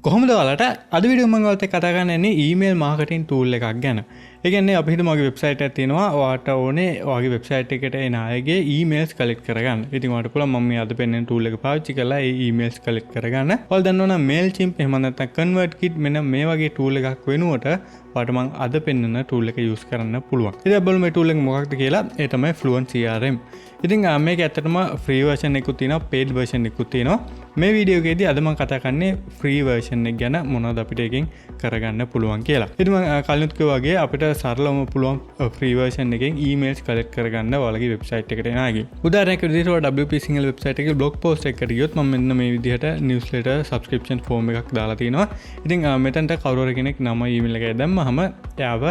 කොහොමද ඔයාලට අද වීඩියෝ මම ඔයාලට කතා කරන්නේ ඊමේල් මාකටිං ටූල් එකක් ගැන. ඒ කියන්නේ අපි හිතමු මගේ වෙබ්සයිට් එකක් තියෙනවා. ඔයාලට ඕනේ ඔයාගේ වෙබ්සයිට් එකට එන අයගේ ඊමේල්ස් කලෙක්ට් කරගන්න. ඉතින් ඔයාලට පුළුවන් මම මේ අද පෙන්නන ටූල් එක පාවිච්චි කරලා ඒ ඊමේල්ස් කලෙක්ට් කරගන්න. ඔයාලා දන්නවනම් MailChimp එහෙම නැත්නම් ConvertKit මෙන්න මේ වගේ ටූල් එකක් වෙනුවට ඔයාලට මම අද පෙන්නන ටූල් එක යූස් කරන්න පුළුවන්. ඉතින් අපි බලමු මේ ටූල් එක මොකක්ද කියලා. ඒ තමයි FluentCRM. ඉතින් මේක ඇත්තටම ෆ්‍රී වර්ෂන් එකකුත් තියෙනවා, පේඩ් වර්ෂන් එකකුත් තියෙනවා. මේ වීඩියෝ එකේදී අද මම කතා කරන්නේ ෆ්‍රී වර්ෂන් එක ගැන මොනවද අපිට එකෙන් කරගන්න පුළුවන් කියලා. ඉතින් මම කලින්ත් කිව්වා වගේ අපිට සරලවම පුළුවන් ෆ්‍රී වර්ෂන් එකෙන් ඊමේල්ස් කලෙක්ට් කරගන්න ඔයාලගේ වෙබ්සයිට් එකට එන අයගේ. උදාහරණයක් විදිහට ඔයා WPSinhala වෙබ්සයිට් එකේ බ්ලොග් පෝස්ට් එකකට ගියොත් මම මෙන්න මේ විදිහට නිවුස්ලෙටර් සබ්ස්ක්‍රිප්ෂන් ෆෝම් එකක් දාලා තිනවා. ඉතින් මෙතනට කවුරු හරි කෙනෙක් නම ඊමේල් එකයි දැම්මහම එයාව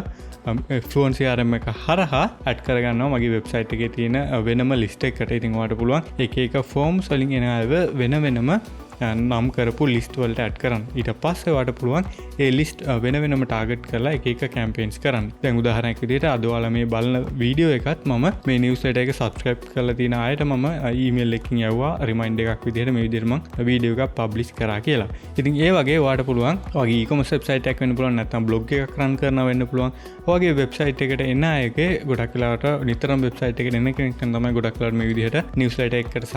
FluentCRM එක හරහා ඇඩ් කරගන්නවා මගේ වෙබ්සයිට් එකේ තියෙන වෙනම ලිස්ට් එකකට. ඉතින් ඔයාලට පුළුවන් එක එක ෆෝම්ස් වලින් එන අයව වෙන වෙනම නම් කරපු ලිස්ට් වලට ඇඩ් කරන්න. ඊට පස්සේ ඔයාලට පුළුවන් ඒ ලිස්ට් වෙන වෙනම ටාගට් කරලා එක එක කැම්පේන්ස් කරන්න. දැන් උදාහරණයක් විදිහට අද ඔයාලා මේ බලන වීඩියෝ එකත් මම මේ නිවුස්ලෙටර් එක සබ්ස්ක්‍රයිබ් කරලා තියෙන අයට මම ඊමේල් එකකින් යවුවා රිමයින්ඩර් එකක් විදිහට මේ විදිහට මම වීඩියෝ එකක් පබ්ලිෂ් කරා කියලා. ඉතින් ඒ වගේ ඔයාලට පුළුවන් ඔයාගේ e-commerce වෙබ්සයිට් එකක් වෙන්න පුළුවන්, නැත්නම් බ්ලොග් එකක් රන් කරනවා වෙන්න පුළුවන්. ඔයාගේ වෙබ්සයිට් එකට එන අයගේ ගොඩක් වෙලාවට නිතරම වෙබ්සයිට් එකට එන කෙනෙක් තමයි ගොඩක් වෙලාවට මේ විදිහට නිවුස්ලෙටර් එකකට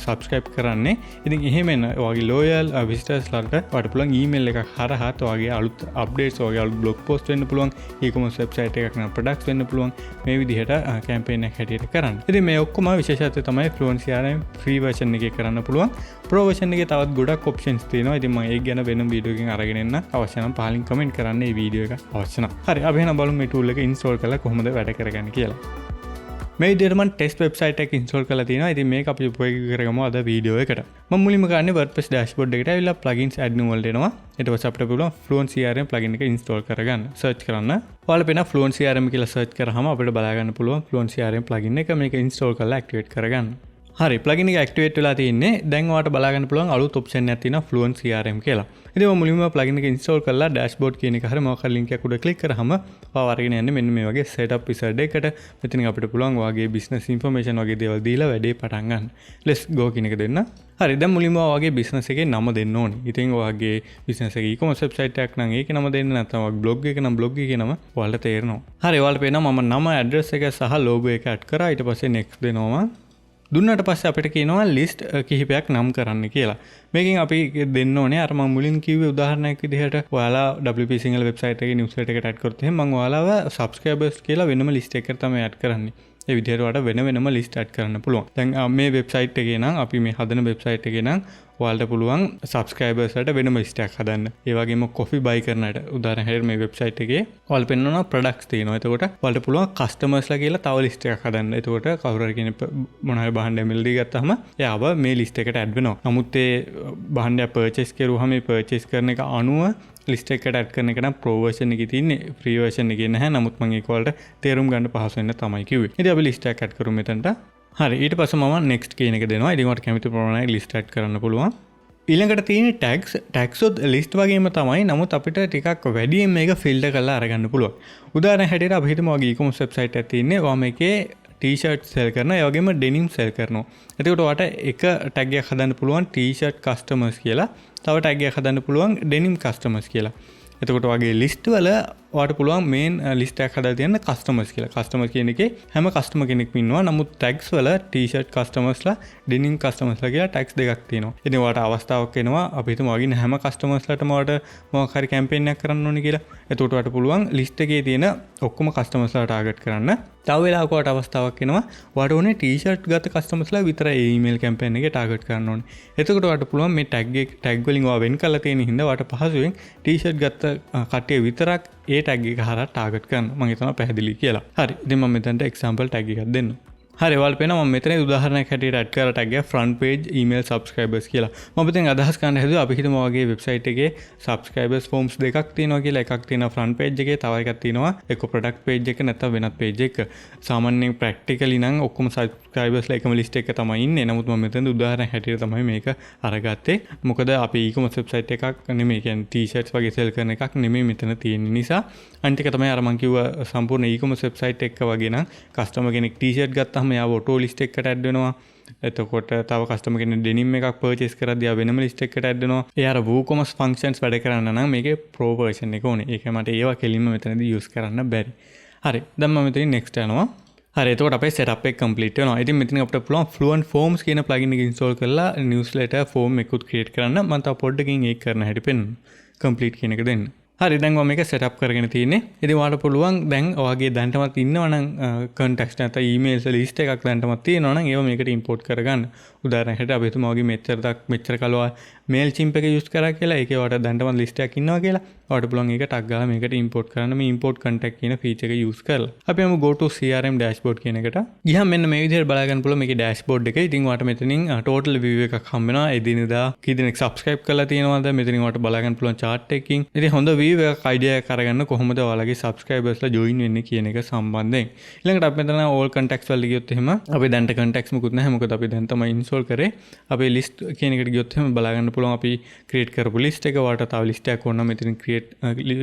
සබ්ස්ක්‍රයිබ් කරන්නේ. ඉතින් එහෙම එන ඔයාගේ ලෝයල් විසිටර්ස් ලට ඔයාලට පුළුවන් ඊමේල් එකක් හරහා ඔයාගේ අලුත් අප්ඩේට්ස්, ඔයාගේ අලුත් බ්ලොග් පෝස්ට් වෙන්න පුළුවන්, e-commerce වෙබ්සයිට් එකක් නම් ප්‍රොඩක්ට්ස් වෙන්න පුළුවන්. මේ විදිහට කැම්පේන් එකක් හැටියට කරන්න. ඉතින් මේ ඔක්කොම විශේෂත්වය තමයි FluentCRM ෆ්‍රී වර්ෂන් එකේ කරන්න පුළුවන්. ප්‍රෝ වර්ෂන් එකේ තවත් ගොඩක් ඔප්ෂන්ස් තියෙනවා. ඉතින් මම ඒක ගැන වෙනම වීඩියෝ එකකින් අරගෙන එන්න. අවශ්‍ය නම් පහලින් කමෙන්ට් කරන්න මේ වීඩියෝ එක අවශ්‍ය නම්. හරි, අපි එහෙනම් බලමු මේ ටූල් එක ඉන්ස්ටෝල් කරලා කොහොමද වැඩ කරගන්නේ කියලා. මේ විදිහට මම ටෙස්ට් වෙබ්සයිට් එක ඉන්ස්ටෝල් කරලා තියෙනවා. ඉතින් මේක අපි උපයෝගී කරගමු අද වීඩියෝ එකට. මම මුලින්ම කරන්නේ WordPress dashboard එකට ඇවිල්ලා plugins add new වලට එනවා. ඊට පස්සේ අපිට පුළුවන් FluentCRM plugin එක ඉන්ස්ටෝල් කරගන්න. සර්ච් කරන්න. ඔයාලා පේන FluentCRM කියලා සර්ච් කරාම අපිට බලා ගන්න පුළුවන් FluentCRM plugin එක. මේක ඉන්ස්ටෝල් කරලා ඇක්ටිවේට් කරගන්න. හරි, plugin එක ඇක්ටිවේට් වෙලා තියෙන්නේ. දැන් ඔයාලට බලා ගන්න පුළුවන් අලුත් ඔප්ෂන් එකක් තියෙනවා FluentCRM කියලා. ඉතින් මම මුලින්ම plugin එක ඉන්ස්ටෝල් කරලා dashboard කියන එක හරිය මොකක් හරි link එකක් උඩ ක්ලික් කරාම ඔයාව අරගෙන යන්නේ මෙන්න මේ වගේ setup wizard එකකට. මෙතනින් අපිට පුළුවන් ඔයාගේ business information වගේ දේවල් දීලා වැඩේ පටන් ගන්න. let's go කියන එක දෙන්න. හරි, දැන් මුලින්ම ඔයාගේ business එකේ නම දෙන්න ඕනේ. ඉතින් ඔයාගේ business එකේ e-commerce website එකක් නම් ඒකේ නම දෙන්න, නැත්නම් ඔයාගේ blog එක නම් blog එකේ නම ඔයාලට තේරෙනවා. හරි, ඔයාලට පේනවා මම නම, address එක සහ logo එක add කරා. ඊට පස්සේ next දෙනවා. දුන්නට පස්සේ අපිට කියනවා ලිස්ට් කිහිපයක් නම් කරන්න කියලා. මේකෙන් අපි දෙන්න ඕනේ අර මම මුලින් කිව්වේ උදාහරණයක් විදිහට ඔයාලා WPSinhala වෙබ්සයිට් එකේ නිවුස්ලෙටර් එකට ඇඩ් කරොත් එහෙනම් මම ඔයාලව සබ්ස්ක්‍රයිබර්ස් කියලා වෙනම ලිස්ට් එකකට තමයි ඇඩ් කරන්නේ. ඒ විදිහට ඔයාලට වෙන වෙනම ලිස්ට් ඇඩ් කරන්න පුළුවන්. දැන් මේ වෙබ්සයිට් එකේ නම් අපි මේ හදන වෙබ්සයිට් එකේ නම් ඔයාලට පුළුවන් සබ්ස්ක්‍රයිබර්ස් වලට වෙනම ලිස්ට් එකක් හදන්න. ඒ වගේම කොෆි බයි කරනට උදාහරණයක් මේ වෙබ්සයිට් එකේ ඔයාලා පෙන්නනවා ප්‍රොඩක්ට්ස් තියෙනවා. එතකොට ඔයාලට පුළුවන් කස්ටමර්ස්ලා කියලා තව ලිස්ට් එකක් හදන්න. එතකොට කවුරු හරි කෙනෙක් මොන හරි භාණ්ඩයක් මෙල්ලදී ගත්තාම එයාව මේ ලිස්ට් එකට ඇඩ් වෙනවා. නමුත් ඒ භාණ්ඩය පර්චේස් කරුවාම මේ පර්චේස් කරන එක අනුව ලිස්ට් එකට ඇඩ් කරන එක නම් ප්‍රෝ වර්ෂන් එකේ තියෙන්නේ, ෆ්‍රී වර්ෂන් එකේ නැහැ. නමුත් මම ඒක වලට තේරුම් ගන්න පහසු වෙන්න තමයි කිව්වේ. ඉතින් අපි ලිස්ට් එකක් ඇඩ් කරමු මෙතනට. හරි, ඊට පස්සේ මම next කියන එක දෙනවා. ඉතින් ඔයාලට කැමති ප්‍රමාණයක් ලිස්ට් ඇඩ් කරන්න පුළුවන්. ඊළඟට තියෙන tags ඔත් ලිස්ට් වගේම තමයි. නමුත් අපිට ටිකක් වැඩියෙන් මේක ෆිල්ටර් කරලා අරගන්න පුළුවන්. උදාහරණයක් හැටියට අපි හිතමු ඔයාගේ e-commerce website එකක් තියෙන්නේ. ඔයා මේකේ t-shirt sell කරනවා, ඒ වගේම denim sell කරනවා. එතකොට ඔයාට එක tag එකක් හදන්න පුළුවන් t-shirt customers කියලා. තව tag එකක් හදන්න පුළුවන් denim customers කියලා. එතකොට ඔයාගේ ලිස්ට් වල ඔයාට පුළුවන් මේන් ලිස්ට් එකක් හදලා තියන්න customers කියලා. customers කියන එකේ හැම customer කෙනෙක්ම ඉන්නවා. නමුත් tags වල t-shirt customersලා, denim customersලා කියලා tags දෙකක් තියෙනවා. ඉතින් ඔයාට අවස්ථාවක් එනවා අපි හිතමු ඔයාගේ හැම customersලාටම ඔයාට මොකක් හරි කැම්පේන් එකක් කරන්න ඕනේ කියලා. එතකොට ඔයාට පුළුවන් ලිස්ට් එකේ තියෙන ඔක්කොම customersලා ටාගට් කරන්න. තව වෙලාවක ඔයාට අවස්ථාවක් එනවා ඔයාට ඕනේ t-shirt ගත customersලා විතරයි ඊමේල් කැම්පේන් එකේ ටාගට් කරන්න ඕනේ. එතකොට ඔයාට පුළුවන් මේ tag වලින් ඔයා වෙන් කරලා තියෙන හින්දා ඔයාට පහසුවෙන් t-shirt ගත කට්ටිය විතරක් ඒ tag එක හරහා ටාගට් කරන්න. මම හිතනවා පැහැදිලි කියලා. හරි, ඉතින් මම මෙතනට example tag එකක් දෙන්නම්. හරි, ඔයාලා පේනවා මම මෙතන උදාහරණයක් හැටියට ඇඩ් කරලා tag එක front page email subscribers කියලා. මම දැන් අදහස් ගන්න හැදුවා අපි හිතමු ඔයාගේ වෙබ්සයිට් එකේ subscribers forms දෙකක් තියෙනවා කියලා. එකක් තියෙනවා front page එකේ, තව එකක් තියෙනවා එක product page එක නැත්නම් වෙනත් page එක. සාමාන්‍යයෙන් practically නම් ඔක්කොම subscribersලා එකම list එක තමයි ඉන්නේ. නමුත් මම මෙතන උදාහරණයක් හැටියට තමයි මේක අරගත්තේ. මොකද අපි e-commerce website එකක් නෙමෙයි, කියන්නේ t-shirts වගේ sell කරන එකක් නෙමෙයි මෙතන තියෙන නිසා. අනිත් එක තමයි අර මම කිව්වා සම්පූර්ණ e-commerce website එක වගේ නම් customer කෙනෙක් t-shirt ගත්තාම එයාව auto list එකකට add වෙනවා. එතකොට තව කස්ටමර් කෙනෙක් ඩෙනිම් එකක් පර්චේස් කරද්දී ආ වෙනම ලිස්ට් එකකට ඇඩ් වෙනවා. ඒ අර WooCommerce functions වැඩ කරන්න නම් මේකේ pro version එක ඕනේ. ඒක මට ඒවා කෙලින්ම මෙතනදී use කරන්න බැරි. හරි. දැන් මම මෙතනින් next යනවා. හරි එතකොට අපේ setup එක complete වෙනවා. ඉතින් මෙතන අපිට පුළුවන් Fluent Forms කියන plugin එක install කරලා newsletter form එකකුත් create කරන්න. මම තව පොඩ්ඩකින් ඒක කරන්න හැටි පෙන්නන්න. complete කියන එක දෙන්න. හරි දැන් මම මේක setup කරගෙන තියෙන්නේ. ඉතින් ඔයාලට පුළුවන් දැන් ඔයගේ දැනටමත් ඉන්නවා නම් contacts නැත්නම් emails list එකක් දැනටමත් තියෙනවා නම් ඒව මේකට import කරගන්න. උදාහරණයකට අපි හිතමු ඔයගේ මෙච්චර කල් ඔයා MailChimp එක use කරා කියලා. ඒකේ ඔයාලට දැනටමත් list එකක් ඉන්නවා කියලා. ඔයාලට පුළුවන් ඒක ටග් ගාලා මේකට import කරන්න. මේ import contact කියන feature එක use කරලා. අපි යමු go to CRM dashboard කියන එකට. ගියාම මෙන්න මේ විදිහට බලා ගන්න පුළුවන් මේකේ dashboard එක. ඉතින් ඔයාලට මෙතනින් total view එකක් හම්බ වෙනවා. එදිනෙදා කී දෙනෙක් subscribe කරලා තියෙනවද? මෙතනින් ඔයාලට බලා ගන්න පුළුවන් chart එකකින්. ඉතින් හොඳ view එකක් idea එකක් අරගන්න කොහොමද ඔයාලගේ subscribersලා join වෙන්නේ කියන එක සම්බන්ධයෙන්. ඊළඟට අපි මෙතන all contacts වලට ගියොත් එහෙම අපි දැන්ට contacts මුකුත් නැහැ. මොකද අපි දැන් තමයි install කරේ. අපේ list කියන එකට ගියොත් එහෙම බලා ගන්න පුළුවන් අපි create කරපු list එක. ඔයාලට තව list එකක් ඕන නම් මෙතනින් create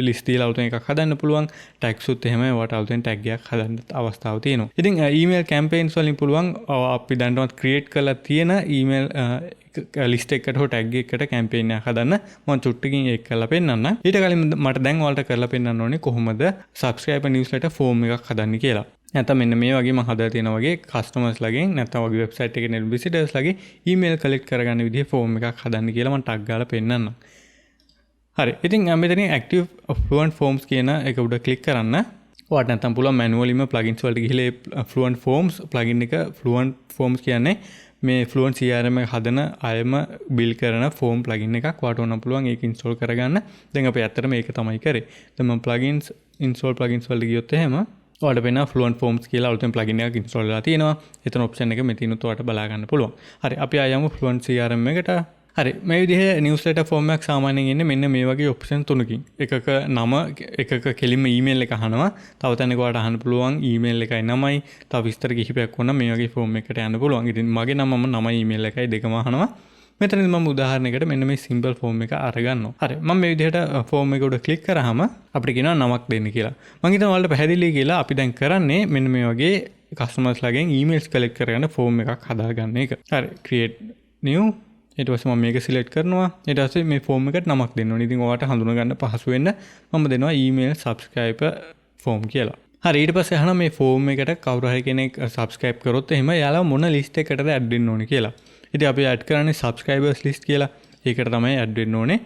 list දීලා අලුතෙන් එකක් හදන්න පුළුවන්. tags උත් එහෙම ඔයාලට අලුතෙන් tag එකක් හදන්න අවස්ථාව තියෙනවා. ඉතින් email campaigns වලින් පුළුවන් අපි දැන්ටමත් create කරලා තියෙන email list එකකට හෝ tag එකකට campaign එකක් හදන්න. මම චුට්ටකින් ඒක කරලා පෙන්නන්න. ඊට කලින් මට දැන් ඔයාලට කරලා පෙන්නන්න ඕනේ කොහොමද subscriber newsletter form එකක් හදන්නේ කියලා. නැත්නම් මෙන්න මේ වගේ මම හදලා තියෙනවා වගේ customers ලගෙන් නැත්නම් වගේ website එකේ නෙල් visitors ලගේ email collect කරගන්න විදිහේ form එකක් හදන්න කියලා මම tag ගාලා පෙන්නන්නම්. හරි. ඉතින් මෙතනින් active fluent forms කියන එක උඩ click කරන්න. ඔයාලට නැත්නම් පුළුවන් manually plugins වලට ගිහලා fluent forms plugin එක fluent forms කියන්නේ මේ FluentCRM එක හදන අයම build කරන form plugin එකක්. ඔයාලට ඕන පුළුවන් ඒක install කරගන්න. දැන් අපි ඇත්තටම මේක තමයි කරේ. දැන් මම plugins install plugins වලට ගියොත් එහෙම ඔයාලට වෙනවා Fluent Forms කියලා අලුතෙන් plugin එකක් install වෙලා තියෙනවා. එතන option එක මෙතනිනුත් ඔයාලට බලා ගන්න පුළුවන්. හරි අපි ආයමු FluentCRM එකට. හරි මේ විදිහේ newsletter form එකක් සාමාන්‍යයෙන් එන්නේ මෙන්න මේ වගේ option තුනකින්. එකක නම එකක කෙලින්ම email එක අහනවා. තව තැනක ඔයාලට අහන්න පුළුවන් email එකයි නමයි. තව විස්තර කිහිපයක් වුණා මේ වගේ form එකකට යන්න පුළුවන්. ඉතින් මගේ නමම නමයි email එකයි දෙකම අහනවා. මෙතනදී මම උදාහරණයකට මෙන්න මේ simple form එක අරගන්නවා. හරි මම මේ විදිහට form එක උඩ click කරාම අපිට කියනවා නමක් දෙන්න කියලා. මම හිතනවා ඔයාලට පැහැදිලි කියලා අපි දැන් කරන්නේ මෙන්න මේ වගේ customers ලගෙන් emails collect කරගන්න form එකක් හදාගන්න එක. හරි create new ඊට පස්සේ මම මේක select කරනවා. ඊට පස්සේ මේ form එකට නමක් දෙන්න ඕනේ. ඉතින් ඔයාලට හඳුනා ගන්න පහසු වෙන්න මම දෙනවා email subscriber form කියලා. හරි ඊට පස්සේ අහනවා මේ form එකට කවුරු හරි කෙනෙක් subscribe කරොත් එහෙම එයාලා මොන list එකකටද add වෙන්න ඕනේ කියලා. ඉතින් අපි add කරන්නේ subscribers list කියලා. ඒකට තමයි add වෙන්න ඕනේ.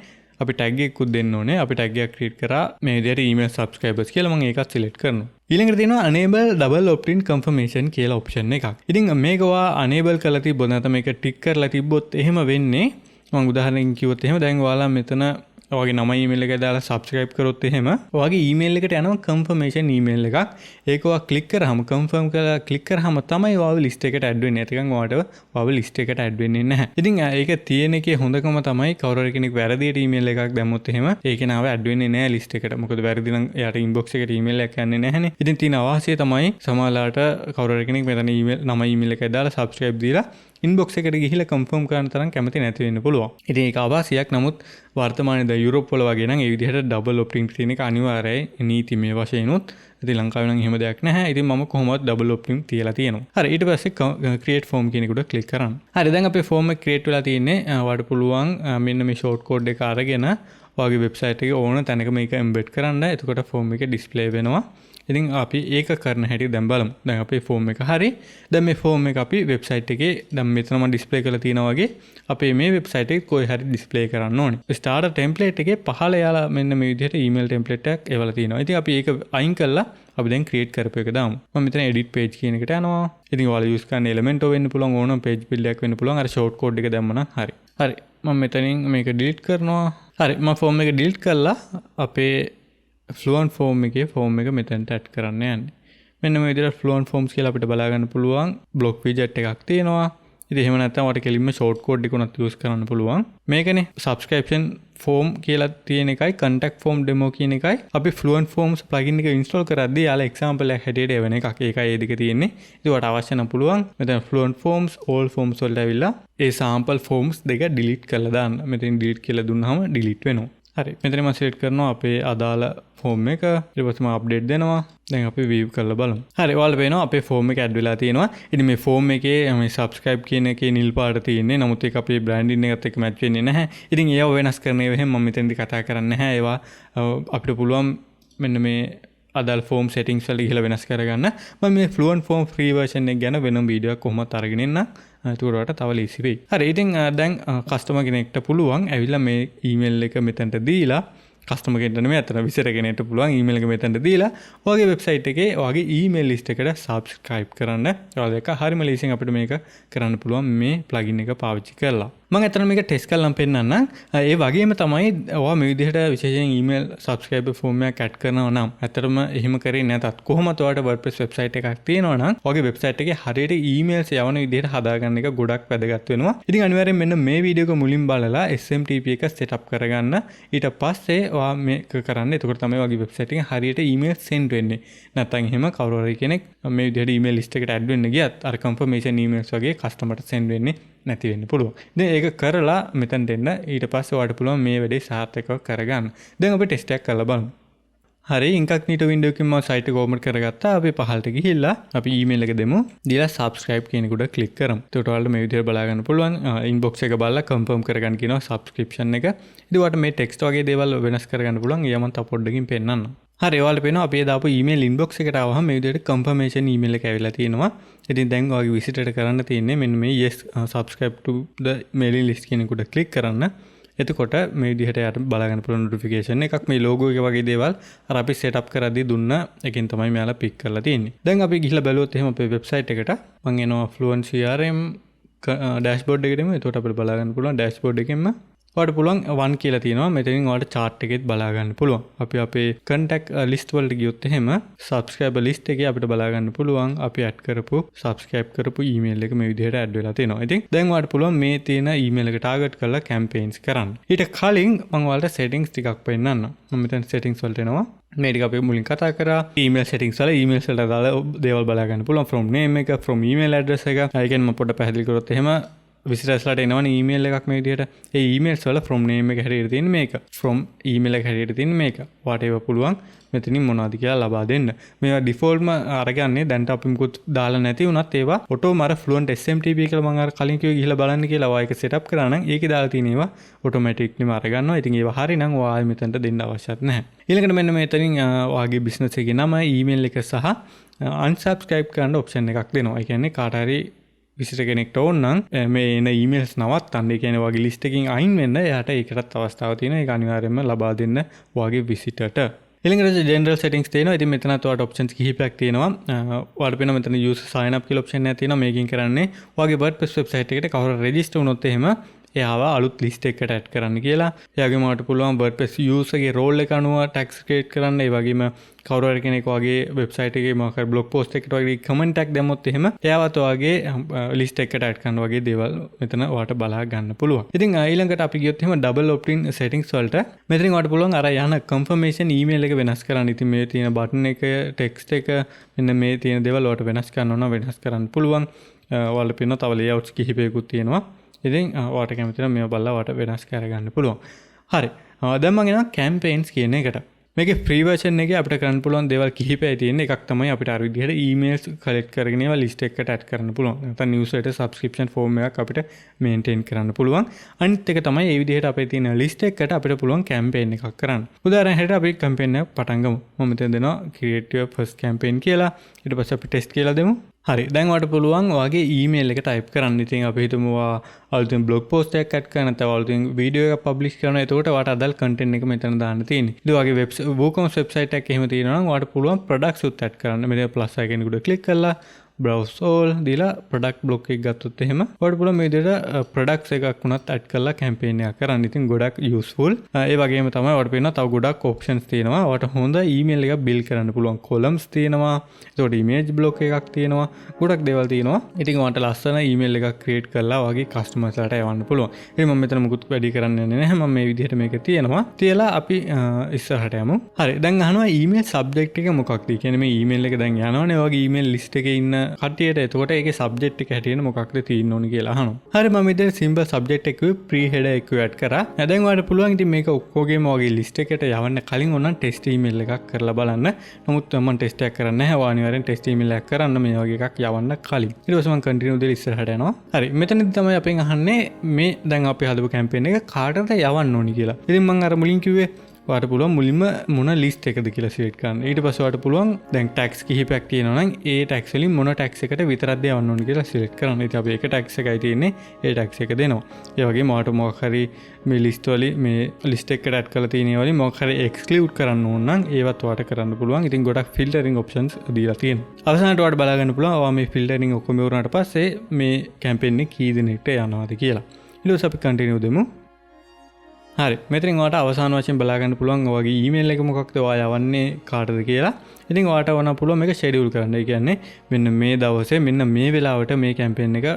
අපි tag එකකුත් දෙන්න ඕනේ. අපි tag එකක් create කරා මේ විදිහට email subscribers කියලා මම ඒකත් select කරනවා. ඊළඟට තියෙනවා enable double opt-in confirmation කියලා option එකක්. ඉතින් මේක ඔයා enable කරලා තිබ්බොත් නැත්නම් මේක tick කරලා තිබ්බොත් එහෙම වෙන්නේ මම උදාහරණයකින් කිව්වොත් එහෙම දැන් ඔයාලා මෙතන ඔයාගේ නම email එක දාලා subscribe කරොත් එහෙම ඔයාගේ email එකට යනවා confirmation email එකක්. ඒක ඔයා click කරාම confirm කරලා click කරාම තමයි ඔයාව list එකට add වෙන්නේ. නැත්නම් ඔයාට ඔයාව list එකට add වෙන්නේ නැහැ. ඉතින් ඒක තියෙන එකේ හොඳකම තමයි කවුරු හරි කෙනෙක් වැරදියට email එකක් දැම්මොත් එහෙම ඒක නාව add වෙන්නේ නැහැ list එකට. මොකද වැරදි නම් එයාට inbox එකට email එකක් යන්නේ නැහැනේ. ඉතින් තියෙන අවාසිය තමයි සමහරලාට කවුරු හරි කෙනෙක් මෙතන නම email එකක් දාලා subscribe දීලා inbox එකට ගිහිල්ලා confirm කරන තරම් කැමති නැති වෙන්න පුළුවන්. ඉතින් ඒක අවාසියක්. නමුත් වර්තමානයේ යුරෝප් වල වගේ නම් ඒ විදිහට double opt-in තියෙන එක අනිවාර්යයි නීතිමය වශයෙන් උත්. ඉතින් ලංකාවේ නම් එහෙම දෙයක් නැහැ. ඉතින් මම කොහොමවත් double opt-in තියලා තියෙනවා. හරි ඊට පස්සේ create form කියන එකට click කරන්න. හරි දැන් අපේ form එක create වෙලා තියෙන්නේ. ඔයාලට පුළුවන් මෙන්න මේ short code එක අරගෙන ඔයාගේ website එකේ ඕන තැනක මේක embed කරන්න. එතකොට form එක display වෙනවා. ඉතින් අපි ඒක කරන හැටි දැන් බලමු. දැන් අපේ form එක හරි. දැන් මේ form එක අපි website එකේ දැන් මෙතන මම display කරලා තියෙනවා වගේ අපේ මේ website එකේ කොයි හරි display කරන්න ඕනේ. starter template එකේ පහළ යාලා මෙන්න මේ විදිහට email template එකක් එවලා තියෙනවා. ඉතින් අපි ඒක අයින් කරලා අපි දැන් create කරපු එක දාමු. මම මෙතන edit page කියන එකට යනවා. ඉතින් ඔයාලා use කරන element වෙන්න පුළුවන් ඕනම page builder එකක් වෙන්න පුළුවන්. අර short code එක දැම්ම නම් හරි. හරි. මම මෙතනින් මේක delete කරනවා. හරි. මම form එක delete කරලා අපේ Fluent form එකේ form එක මෙතනට add කරන්න යන්නේ. මෙන්න මේ විදිහට Fluent forms කියලා අපිට බලා ගන්න පුළුවන් block widget එකක් තියෙනවා. ඉතින් එහෙම නැත්නම් ඔයාලට කෙලින්ම short code එක උනත් use කරන්න පුළුවන්. මේකනේ subscription form කියලා තියෙන එකයි contact form demo කියන එකයි අපි Fluent Forms plugin එක install කරද්දී යාලා example එකක් හැටියට එවන එකක්. ඒකයි ඒ දෙක තියෙන්නේ. ඉතින් ඔයාලට අවශ්‍ය නම් පුළුවන් මෙතන Fluent Forms all forms වලට ඇවිල්ලා ඒ sample forms දෙක delete කරලා දාන්න. මෙතෙන් delete කියලා දුන්නාම delete වෙනවා. හරි මෙතන මම සිලෙක්ට් කරනවා අපේ අදාළ ෆෝම් එක. ඊට පස්සේ මම අප්ඩේට් දෙනවා. දැන් අපි view කරලා බලමු. හරි ඔයාලට පේනවා අපේ ෆෝම් එක ඇඩ් වෙලා තියෙනවා. ඉතින් මේ ෆෝම් එකේ මේ subscribe කියන එකේ නිල් පාට තියෙන්නේ. නමුත් ඒක අපේ branding එකත් එක්ක match වෙන්නේ නැහැ. ඉතින් ඒව වෙනස් කරන ඒවා එහෙම මම මෙතෙන්දි කතා කරන්නේ නැහැ. ඒවා අපිට පුළුවන් මෙන්න මේ අදාළ ෆෝම් settings වල ගිහලා වෙනස් කරගන්න. මම මේ Fluent Form free version එක ගැන වෙනම වීඩියෝ එකක් කොහොමවත් අරගෙන එන්න. ඒකට වලට තව ලීසි වෙයි. හරි ඉතින් දැන් කස්ටමර් කෙනෙක්ට පුළුවන් ඇවිල්ලා මේ email එක මෙතනට දීලා කස්ටමර් කෙනෙක්ට නෙමෙයි අතන විසිර කෙනෙක්ට පුළුවන් email එක මෙතනට දීලා ඔයාගේ වෙබ්සයිට් එකේ ඔයාගේ email list එකට subscribe කරන්න. ඔයාලා එක හරිම ලීසියෙන් අපිට මේක කරන්න පුළුවන් මේ plugin එක පාවිච්චි කරලා. මම අතන මේක ටෙස්ට් කරලා පෙන්නන්නම්. ඒ වගේම තමයි ඔයා මේ විදිහට විශේෂයෙන් email subscriber form එකක් add කරනවා නම් ඇත්තටම එහෙම කරේ නැතත් කොහොමද ඔයාලට WordPress website එකක් තියෙනවා නම් ඔයාගේ website එකේ හරියට emails යවන විදිහට හදාගන්න එක ගොඩක් වැදගත් වෙනවා. ඉතින් අනිවාර්යෙන් මෙන්න මේ වීඩියෝ එක මුලින් බලලා SMTP එක setup කරගන්න. ඊට පස්සේ ඔයා මේක කරන්න. එතකොට තමයි ඔයාගේ website එකේ හරියට email send වෙන්නේ. නැත්නම් එහෙම කවුරු හරි කෙනෙක් මේ විදිහට email list එකට add වෙන්න ගියත් අර confirmation emails වගේ customer ට send වෙන්නේ නැති වෙන්න පුළුවන්. දැන් ඒක කරලා මෙතනට එන්න ඊට පස්සේ ඔයාලට පුළුවන් මේ වැඩේ සාර්ථකව කරගන්න. දැන් අපි ටෙස්ට් එකක් කරලා බලමු. හරි ඉන්කග්නිටෝ වින්ඩෝ එකකින් මම සයිට් එක ඕපන් කරගත්තා. අපි පහළට ගිහිල්ලා අපි ඊමේල් එක දෙමු. දීලා subscribe කියන එකට ක්ලික් කරමු. එතකොට ඔයාලට මේ විදිහට බලා ගන්න පුළුවන්. ඉන්බොක්ස් එක බලලා confirm කරගන්න කියනවා subscription එක. ඉතින් ඔයාලට මේ text වගේ දේවල් වෙනස් කරගන්න පුළුවන්. ඊය මම තව පොඩ්ඩකින් පෙන්නන්නම්. හරි ඔයාලට පේනවා අපි දාපු ඊමේල් ඉන්බොක්ස් එකට ආවහම මේ විදිහට confirmation ඊමේල් එක ඇවිල්ලා තියෙනවා. ඉතින් දැන් ඔයාගේ විසිට් එකට කරන්න තියෙන්නේ මෙන්න මේ yes subscribe to the mailing list කියන එකට ක්ලික් කරන්න. එතකොට මේ විදිහට යට බලා ගන්න පුළුවන් notification එකක් මේ logo එක වගේ දේවල් අර අපි setup කරද්දී දුන්න එකෙන් තමයි මෙයාලා pick කරලා තියෙන්නේ. දැන් අපි ගිහිල්ලා බැලුවොත් එහෙම අපේ website එකට මම එනවා FluentCRM dashboard එකට එමු. එතකොට අපිට බලා ගන්න පුළුවන් dashboard එකෙන්ම ඔයාලට පුළුවන් 1 කියලා තියෙනවා. මෙතනින් ඔයාලට chart එකෙත් බලා ගන්න පුළුවන්. අපි අපේ contact list වලට ගියොත් එහෙම subscriber list එකේ අපිට බලා ගන්න පුළුවන් අපි add කරපු subscribe කරපු email එක මේ විදිහට add වෙලා තියෙනවා. ඉතින් දැන් ඔයාලට පුළුවන් මේ තියෙන email එක target කරලා campaigns කරන්න. ඊට කලින් මම ඔයාලට settings ටිකක් පෙන්නන්නම්. මම මෙතන settings වලට එනවා. මේ ටික අපි මුලින් කතා කරා email settings වල emails වලට දාලා දේවල් බලා ගන්න පුළුවන් from name එක from email address එක. ඒ කියන්නේ මම පොඩ්ඩක් පැහැදිලි කරොත් එහෙම විසිටර්ස්ලාට එනවනේ ඊමේල් එකක් මේ විදිහට. ඒ ඊමේල්ස් වල from name එක හැටියට තියෙන මේක. from email එක හැටියට තියෙන මේක. whatever පුළුවන් මෙතනින් මොනවද කියලා ලබා දෙන්න. මේවා defaultම අරගන්නේ දැන්ට අපි මුකුත් දාලා නැති වුණත් ඒවා ඔටෝම අර fluent SMTP කියලා මම අර කලින් කිව්වේ ගිහලා බලන්න කියලා ඔයා ඒක setup කරා නම් ඒකේ දාලා තියෙන ඒවා automatically අරගන්නවා. ඉතින් ඒවා හරි නම් ඔයා මෙතනට දෙන්න අවශ්‍යත් නැහැ. ඊළඟට මෙන්න මෙතනින් ඔයාගේ business එකේ නම, email එක සහ unsubscribe කරන්න option එකක් දෙනවා. ඒ කියන්නේ කාට හරි විසිට කෙනෙක්ට ඕන නම් මේ එන ඊමේල්ස් නවත්තන්න. ඒ කියන්නේ ඔයාගේ ලිස්ට් එකකින් අයින් වෙන්න එයාට ඒකටත් අවස්ථාවක් තියෙනවා. ඒක අනිවාර්යයෙන්ම ලබා දෙන්න ඔයාගේ විසිටර්ට. ඊළඟට general settings තියෙනවා. ඉතින් මෙතනත් ඔයාලට options කිහිපයක් තියෙනවා. ඔයාලට පේනවා මෙතන user sign up කියලා option එකක් තියෙනවා. මේකෙන් කරන්නේ ඔයාගේ WordPress website එකට කවුරු register වුණොත් එහෙම එයාව අලුත් ලිස්ට් එකකට ඇඩ් කරන්න කියලා. එයාගෙම ඔයාලට පුළුවන් WordPress user ගේ role එක අනුව tags create කරන්න. ඒ වගේම කවුරු හරි කෙනෙක් ඔයාගේ වෙබ්සයිට් එකේ මොකක් හරි blog post එකකට වගේ comment එකක් දැම්මොත් එහෙම එයාවත් ඔයාගේ ලිස්ට් එකකට ඇඩ් කරන්න වගේ දේවල් මෙතන ඔයාලට බලා ගන්න පුළුවන්. ඉතින් ඊළඟට අපි ගියොත් එහෙම double opt-in settings වලට මෙතනින් ඔයාලට පුළුවන් අර යන confirmation email එක වෙනස් කරන්න. ඉතින් මේ තියෙන button එක, text එක මෙන්න මේ තියෙන දේවල් ඔයාලට වෙනස් කරන්න ඕන වෙනස් කරන්න පුළුවන්. ඔයාලට පින්න තව layouts කිහිපයකුත් තියෙනවා. ඉතින් ඔයාලට කැමති නම් මේව බලලා ඔයාලට වෙනස් කරගන්න පුළුවන්. හරි. දැන් මම එනවා campaigns කියන එකට. මේකේ free version එකේ අපිට කරන්න පුළුවන් දේවල් කිහිපයක් තියෙන. එකක් තමයි අපිට අර විදිහට emails collect කරගෙන ඒවා list එකකට add කරන්න පුළුවන්. නැත්නම් newsletter subscription form එකක් අපිට maintain කරන්න පුළුවන්. අනිත් එක තමයි මේ විදිහට අපේ තියෙන list එකකට අපිට පුළුවන් campaign එකක් කරන්න. උදාහරණයක් හැටියට අපි campaign එකක් පටන් ගමු. මම මෙතන දෙනවා create your first campaign කියලා. ඊට පස්සේ අපි test කියලා දෙමු. හරි දැන් ඔයාලට පුළුවන් ඔයාගේ ඊමේල් එක type කරන්න. ඉතින් අපි හිතමු ඔයා අලුතෙන් blog post එකක් add කරන නැත්නම් අලුතෙන් වීඩියෝ එකක් publish කරනවා. එතකොට ඔයාට අදාළ content එක මෙතන දාන්න තියෙන්නේ. ඉතින් ඔයාගේ WooCommerce website එකක් එහෙම තියෙනවා නම් ඔයාට පුළුවන් products උත් add කරන්න. මෙතන plus icon එකට click කරලා browse all දීලා product block එක ගත්තොත් එහෙම ඔයාලට පුළුවන් මේ විදිහට products එකක් වුණත් add කරලා campaign එකක් කරන්න. ඉතින් ගොඩක් useful. ඒ වගේම තමයි ඔයාලට පේනවා තව ගොඩක් options තියෙනවා. ඔයාලට හොඳ email එකක් build කරන්න පුළුවන්. columns තියෙනවා. ඒකට image block එකක් තියෙනවා. ගොඩක් දේවල් තියෙනවා. ඉතින් ඔයාලට ලස්සන email එකක් create කරලා ඔයාගේ customers ලාට යවන්න පුළුවන්. ඉතින් මම මෙතන මුකුත් වැඩි කරන්න යන්නේ නැහැ. මම මේ විදිහට මේක තියෙනවා. තියලා අපි ඉස්සරහට යමු. හරි. දැන් අහනවා email subject එක මොකක්ද? කියන්නේ මේ email එක දැන් යනවනේ ඔයාගේ email list එකේ ඉන්න කටියට එතකොට ඒකේ සබ්ජෙක්ට් එක හැටියට මොකක්ද තියෙන්න ඕනේ කියලා අහනවා. හරි මම ඉතින් සිම්පල් සබ්ජෙක්ට් එක ප්‍රී හෙඩර් එක ඇඩ් කරා. දැන් ඔයාලට පුළුවන් ඉතින් මේක ඔක්කොගේම වගේ ලිස්ට් එකට යවන්න කලින් ඕනනම් ටෙස්ට් ඊමේල් එකක් කරලා බලන්න. නමුත් මම ටෙස්ට් එකක් කරන්නේ නැහැ. ඔයා අනිවාර්යෙන් ටෙස්ට් ඊමේල් එකක් කරන්න මේ වගේ එකක් යවන්න කලින්. ඊට පස්සේ මම කන්ටිනියු දෙලා ඉස්සරහට යනවා. හරි මෙතනදී තමයි අපෙන් අහන්නේ මේ දැන් අපි හදපු කැම්පේන් එක කාටද යවන්න ඕනි කියලා. ඉතින් මම අර මුලින් කිව්වේ ඔයාලට පුළුවන් මුලින්ම මොන ලිස්ට් එකද කියලා සිලෙක්ට් කරන්න. ඊට පස්සේ ඔයාලට පුළුවන් දැන් ටැක්ස් කිහිපයක් තියෙනවා නම් ඒ ටැක්ස් වලින් මොන ටැක්ස් එකට විතරක්ද යවන්න ඕනේ කියලා සිලෙක්ට් කරන්න. ඉතින් අපි එක ටැක්ස් එකයි තියෙන්නේ. ඒ ටැක්ස් එක දෙනවා. ඒ වගේම ඔයාලට මොකක් හරි මේ ලිස්ට් වලින් මේ ලිස්ට් එකට ඇඩ් කරලා තියෙන ඒවා වලින් මොකක් හරි එක්ස්ක්ලූඩ් කරන්න ඕන නම් ඒවත් ඔයාලට කරන්න පුළුවන්. ඉතින් ගොඩක් ෆිල්ටරින් ඔප්ෂන්ස් දීලා තියෙනවා. අවසානට ඔයාලට බලා ගන්න පුළුවන් ඔයා මේ ෆිල්ටරින් ඔක්කොම ඉවරනාට පස්සේ මේ කැම්පේන් එක කී දිනකට යනවාද කියලා. ඊට පස්සේ අපි කන්ටිනියු දෙමු. හරි මෙතනින් ඔයාලට අවසාන වශයෙන් බලා ගන්න පුළුවන් ඔයගේ ඊමේල් එක මොකක්ද ඔයා යවන්නේ කාටද කියලා. ඉතින් ඔයාලට වුණා පුළුවන් මේක ෂෙඩියුල් කරන්න. ඒ කියන්නේ මෙන්න මේ දවසේ මෙන්න මේ වෙලාවට මේ කැම්පේන් එක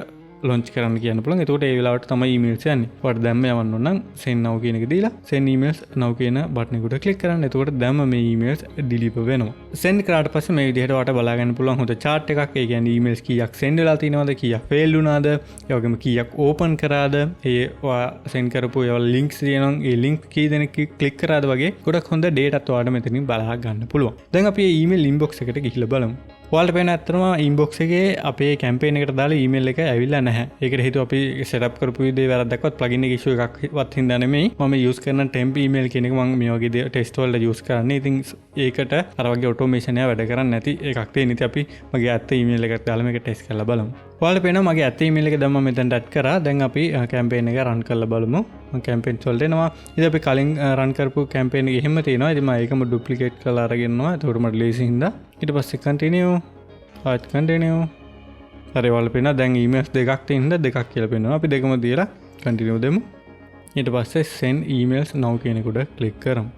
ලොන්ච් කරන්න කියන්න පුළුවන්. එතකොට ඒ වෙලාවට තමයි ඊමේල්ස් යන්නේ. ඔයාලට දැම්ම යවන්න ඕන නම් send now කියන එක දීලා send emails now කියන බටන් එකට ක්ලික් කරන්න. එතකොට දැම්ම මේ ඊමේල්ස් ඩිලීට් වෙනවා. send කරාට පස්සේ මේ විදිහට ඔයාලට බලා ගන්න පුළුවන් හොඳ chart එකක්. ඒ කියන්නේ ඊමේල්ස් කීයක් send වෙලා තියෙනවද, කීයක් fail වුණාද, ඒ වගේම කීයක් open කරාද, ඒ ඔයා send කරපු ඒවා links තියෙනවා. ඒ link කී දෙනෙක් ක්ලික් කරාද වගේ ගොඩක් හොඳ data ඔයාලට මෙතනින් බලා ගන්න පුළුවන්. දැන් අපි මේ email inbox එකට ගිහිල්ලා බලමු. ඔයාලට පේන ඇත්තටම ඉන්බොක්ස් එකේ අපේ කැම්පේන් එකට දාලා ඊමේල් එක ඇවිල්ලා නැහැ. ඒකට හේතුව අපි සෙටප් කරපු විදිහේ වැරද්දක්වත් ප්ලගින් එක ඉෂුව එකක්වත් හින්දා නෙමෙයි. මම යූස් කරන ටෙම්ප් ඊමේල් කියන එක මම මේ වගේ ටෙස්ට් වලට යූස් කරන්නේ. ඉතින් ඒකට අර වගේ ඔටෝමේෂන් එක වැඩ කරන්නේ නැති එකක් තියෙන. ඉතින් අපි මගේ ඇත්ත ඊමේල් එකට දාලා මේක ටෙස්ට් කරලා බලමු. ඔයාලට පේනවා මගේ ඇත්ත ඊමේල් එක දැන් මම මෙතනට ඇඩ් කරා. දැන් අපි කැම්පේන් එක රන් කරලා බලමු. මම කැම්පේන්ස් වලට එනවා. ඉතින් අපි කලින් රන් කරපු කැම්පේන් එක එහෙම තියෙනවා. ඉතින් මම ඒකම ඩුප්ලිකේට් කරලා අරගෙන යනවා. ඒකට මට ලේසි හින්දා ඊට පස්සේ කන්ටිනියු ආත් කන්ටිනියු. හරි ඔයාලට පේනවා දැන් ඊමේල්ස් දෙකක් තියෙන හින්දා දෙකක් කියලා පේනවා. අපි දෙකම දීලා කන්ටිනියු දෙමු. ඊට පස්සේ send emails now කියන එකට ක්ලික් කරමු.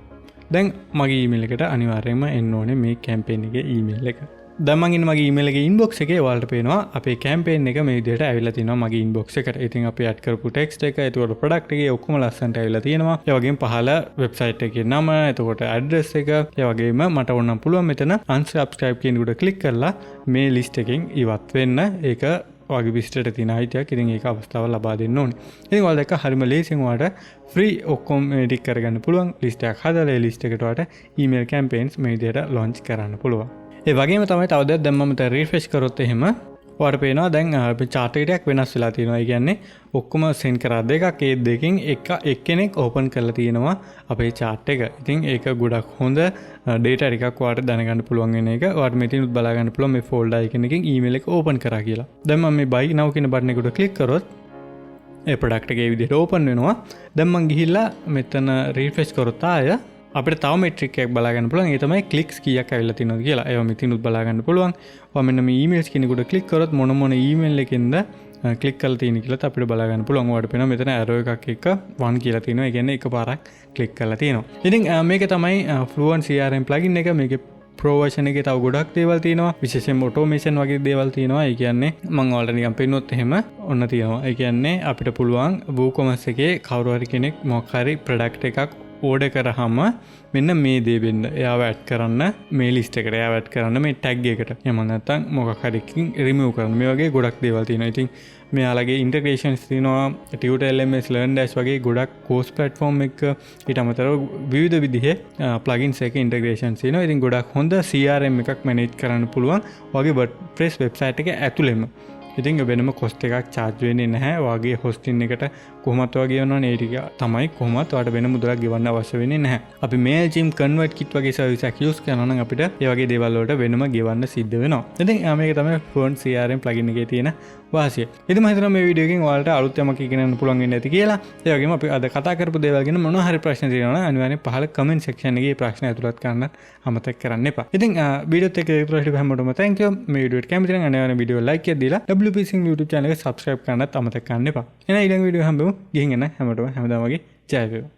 දැන් මගේ ඊමේල් එකට අනිවාර්යයෙන්ම එන්න ඕනේ මේ කැම්පේන් එකේ ඊමේල් එක. දැන් මම ඉන්නේ මගේ ඊමේල් එකේ ඉන්බොක්ස් එකේ. ඔයාලට පේනවා අපේ කැම්පේන් එක මේ විදිහට ඇවිල්ලා තිනවා මගේ ඉන්බොක්ස් එකට. ඉතින් අපි ඇඩ් කරපු ටෙක්ස්ට් එක, ඒතකොට ප්‍රොඩක්ට් එකේ ඔක්කොම ලස්සනට ඇවිල්ලා තියෙනවා. ඒ වගේම පහළ වෙබ්සයිට් එකේ නම, එතකොට ඇඩ්‍රස් එක, ඒ වගේම මට ඕන නම් පුළුවන් මෙතන unsubscribe කියන එකට ක්ලික් කරලා මේ ලිස්ට් එකෙන් ඉවත් වෙන්න. ඒක ඔයාගේ විසිටට තියෙන අයිතියක්. ඉතින් ඒක අවස්ථාව ලබා දෙන්න ඕනේ. ඉතින් ඔයාලා දැක්ක හරිම ලේසියෙන් ඔයාලට ෆ්‍රී ඔක්කොම එඩිට් කරගන්න පුළුවන්. ලිස්ට් එකක් හදලා ඒ ලිස්ට් එකට ඔයාලට ඊමේල් කැම්පේන්ස් මේ විදිහට ලොන්ච් කරන්න පුළුවන්. ඒ වගේම තමයි තව දෙයක් දැන් මම මෙතන රිෆ්‍රෙෂ් කරොත් එහෙම ඔයාලට පේනවා දැන් අපි chart එකක් වෙනස් වෙලා තියෙනවා. ඒ කියන්නේ ඔක්කොම send කරා දෙකක් ඒ දෙකෙන් එක්කෙනෙක් open කරලා තියෙනවා අපේ chart එක. ඉතින් ඒක ගොඩක් හොඳ data ටිකක් ඔයාලට දැනගන්න පුළුවන් වෙන එක. ඔයාලට මෙතනින් බලා ගන්න පුළුවන් මේ folder icon එකෙන් email එක open කරා කියලා. දැන් මම මේ buy now කියන බටන් එකට ක්ලික් කරොත් ඒ product එකේ විදිහට open වෙනවා. දැන් මම ගිහිල්ලා මෙතන refresh කරොත් ආය අපිට තව මෙට්‍රික් එකක් බලා ගන්න පුළුවන්. ඒ තමයි ක්ලික්ස් කීයක් ඇවිල්ලා තියෙනවද කියලා. ඒවා මෙතනින් බලා ගන්න පුළුවන්. ඔයා මෙන්න මේ ඊමේල්ස් කියන එකට ක්ලික් කරොත් මොන ඊමේල් එකෙන්ද ක්ලික් කරලා තියෙන කියලාත් අපිට බලා ගන්න පුළුවන්. ඔයාලට පේනවා මෙතන arrow එකක් එක 1 කියලා තියෙනවා. ඒ කියන්නේ එකපාරක් ක්ලික් කරලා තියෙනවා. ඉතින් මේක තමයි FluentCRM plugin එක. මේකේ Pro version එකේ තව ගොඩක් දේවල් තියෙනවා. විශේෂයෙන්ම automation වගේ දේවල් තියෙනවා. ඒ කියන්නේ මම ඔයාලට නිකන් පෙන්නොත් එහෙම ඔන්න තියෙනවා. ඒ කියන්නේ අපිට පුළුවන් WooCommerce එකේ කවුරු හරි කෙනෙක් මොකක් හරි product එකක් ඕඩර් කරාම මෙන්න මේ දේ වෙන්න එයාව ඇඩ් කරන්න මේ ලිස්ට් එකට එයාව ඇඩ් කරන්න මේ ටැග් එකට. එහෙම නැත්නම් මොකක් හරි එකකින් රිමූව් කරන්න. මේ වගේ ගොඩක් දේවල් තියෙනවා. ඉතින් මෙයාලගේ ඉන්ටග්‍රේෂන්ස් තියෙනවා. Tutor LMS Learn Dash වගේ ගොඩක් course platform එක ඊට අමතරව විවිධ විදිහේ plugins එක ඉන්ටග්‍රේෂන්ස් තියෙනවා. ඉතින් ගොඩක් හොඳ CRM එකක් manage කරන්න පුළුවන් වගේ WordPress website එක ඇතුළෙම. ඉතින් වෙනම කොස්ට් එකක් charge වෙන්නේ නැහැ. ඔයාගේ hosting එකට කොහොමත් ඔයා ගෙවනවනේ ඒ ටික තමයි කොහොමත් ඔයාට වෙන මුදලක් ගෙවන්න අවශ්‍ය වෙන්නේ නැහැ. අපි Mailchimp convert kit වගේ service එකක් use කරනවා නම් අපිට ඒ වගේ දේවල් වලට වෙනම ගෙවන්න සිද්ධ වෙනවා. ඉතින් මේක තමයි FluentCRM plugin එකේ තියෙන වාසිය. ඉතින් මම හිතනවා මේ වීඩියෝ එකෙන් ඔයාලට අලුත් යමක් ඉගෙන ගන්න පුළුවන් වෙන්නේ නැති කියලා. ඒ වගේම අපි අද කතා කරපු දේවල් ගැන මොනවා හරි ප්‍රශ්න තියෙනවා නම් අනිවාර්යෙන් පහළ comment section එකේ ප්‍රශ්න ඇතුළත් කරන්න අමතක කරන්න එපා. ඉතින් වීඩියෝත් එක්ක එකතු වෙලා හැමෝටම thank you. මේ වීඩියෝට කැමති නම් අනිවාර්යෙන් වීඩියෝ like එකක් දීලා WPSinhala YouTube channel එක subscribe කරන්නත් අමතක කරන්න එපා. එහෙනම් ඊළඟ වීඩියෝ හම්බෙමු. ගිහින් එන්න හැමෝටම හැමදාම වගේ ජය වේවා.